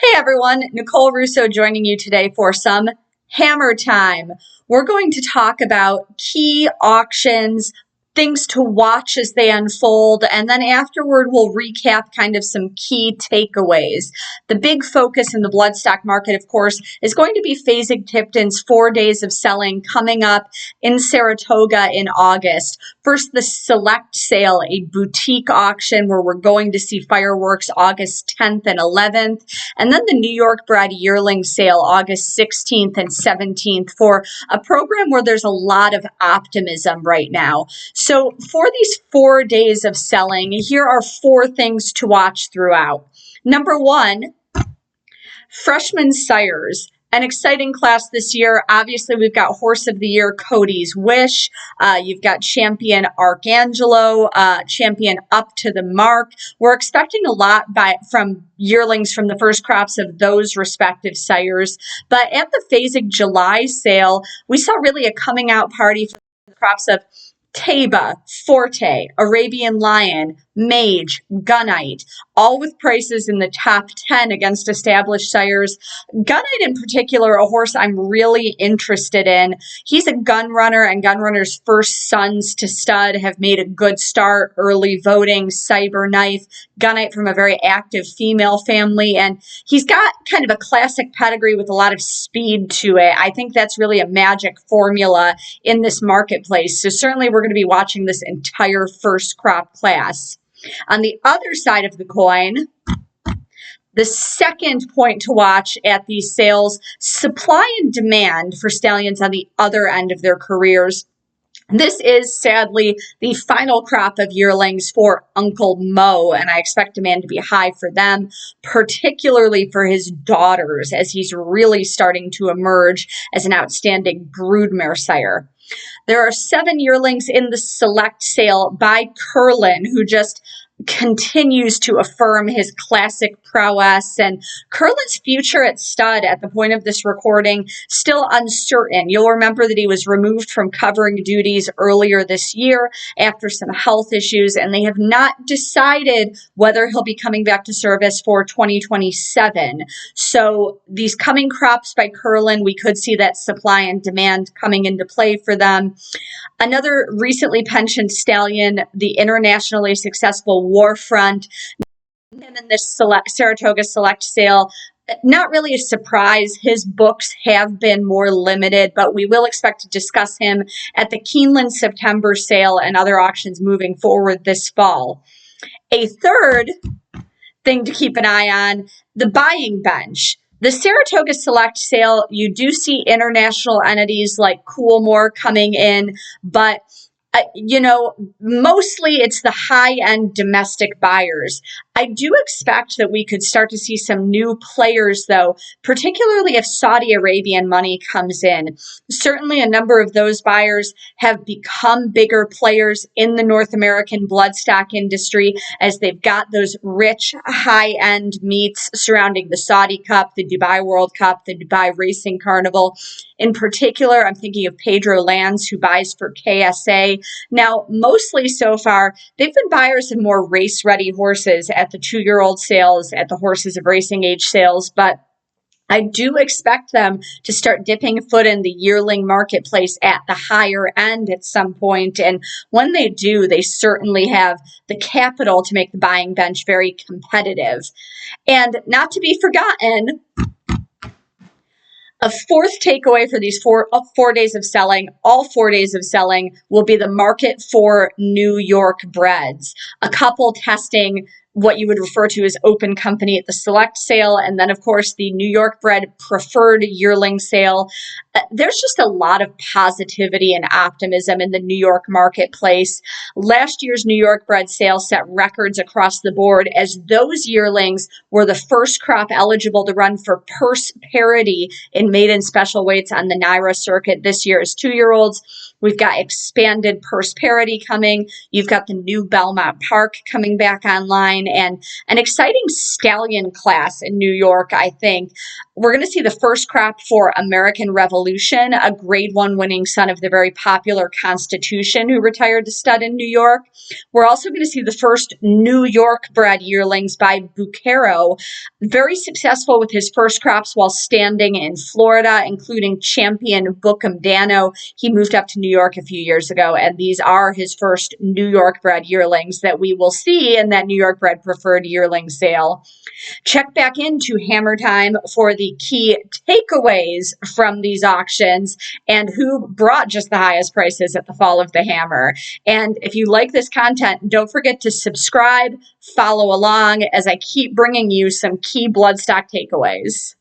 Hey everyone, Nicole Russo joining you today for some Hammer Time. We're going to talk about key auctions, things to watch as they unfold, and then afterward we'll recap kind of some key takeaways. The big focus in the bloodstock market, of course, is going to be Fasig-Tipton's 4 days of selling coming up in Saratoga in August. First, the Select Sale, a boutique auction where we're going to see fireworks August 10th and 11th, and then the York-bred yearling sale August 16th and 17th for a program where there's a lot of optimism right now. So for these 4 days of selling, here are 4 things to watch throughout. Number 1, freshman sires. An exciting class this year. Obviously, we've got Horse of the Year, Cody's Wish. You've got Champion Archangelo, Champion Up to the Mark. We're expecting a lot from yearlings from the first crops of those respective sires. But at the Fasig July sale, we saw really a coming out party for the crops of Taba, Forte, Arabian Lion, Mage, Gunite, all with prices in the top 10 against established sires. Gunite in particular, a horse I'm really interested in. He's a gun runner, and gun runners' first sons to stud have made a good start. Early voting, Cyberknife, Gunite from a very active female family, and he's got kind of a classic pedigree with a lot of speed to it. I think that's really a magic formula in this marketplace. So certainly we're going to be watching this entire first crop class. On the other side of the coin, the second point to watch at these sales, supply and demand for stallions on the other end of their careers. This is sadly the final crop of yearlings for Uncle Mo, and I expect demand to be high for them, particularly for his daughters, as he's really starting to emerge as an outstanding broodmare sire. There are 7 yearlings in the Select Sale by Curlin, who just continues to affirm his classic prowess, and Curlin's future at stud at the point of this recording still uncertain. You'll remember that he was removed from covering duties earlier this year after some health issues, and they have not decided whether he'll be coming back to service for 2027. So these coming crops by Curlin, we could see that supply and demand coming into play for them. Another recently pensioned stallion, the internationally successful Warfront, and in this Saratoga Select Sale. Not really a surprise. His books have been more limited, but we will expect to discuss him at the Keeneland September sale and other auctions moving forward this fall. A third thing to keep an eye on, the buying bench. The Saratoga Select Sale, you do see international entities like Coolmore coming in, but mostly it's the high-end domestic buyers. I do expect that we could start to see some new players, though, particularly if Saudi Arabian money comes in. Certainly a number of those buyers have become bigger players in the North American bloodstock industry as they've got those rich, high-end meets surrounding the Saudi Cup, the Dubai World Cup, the Dubai Racing Carnival. In particular, I'm thinking of Pedro Lanz, who buys for KSA. Now, mostly so far, they've been buyers of more race-ready horses at the 2-year-old sales, at the horses of racing age sales, but I do expect them to start dipping a foot in the yearling marketplace at the higher end at some point. And when they do, they certainly have the capital to make the buying bench very competitive. And not to be forgotten, a fourth takeaway for these four days of selling, all 4 days of selling, will be the market for New York-breds. A couple testing what you would refer to as open company at the Select Sale, and then, of course, the New York-bred preferred yearling sale. There's just a lot of positivity and optimism in the New York marketplace. Last year's New York-bred sale set records across the board as those yearlings were the first crop eligible to run for purse parity in maiden special weights on the NYRA circuit this year as 2-year-olds. We've got expanded purse parity coming. You've got the new Belmont Park coming back online, and an exciting stallion class in New York, I think. We're going to see the first crop for American Revolution Revolution, a grade 1 winning son of the very popular Constitution who retired to stud in New York. We're also going to see the first New York-bred yearlings by Bucaro, very successful with his first crops while standing in Florida, including champion Bookham Dano. He moved up to New York a few years ago, and these are his first New York-bred yearlings that we will see in that New York-bred preferred yearling sale. Check back into Hammer Time for the key takeaways from these auctions and who brought just the highest prices at the Fall of the Hammer. And if you like this content, don't forget to subscribe, follow along as I keep bringing you some key bloodstock takeaways.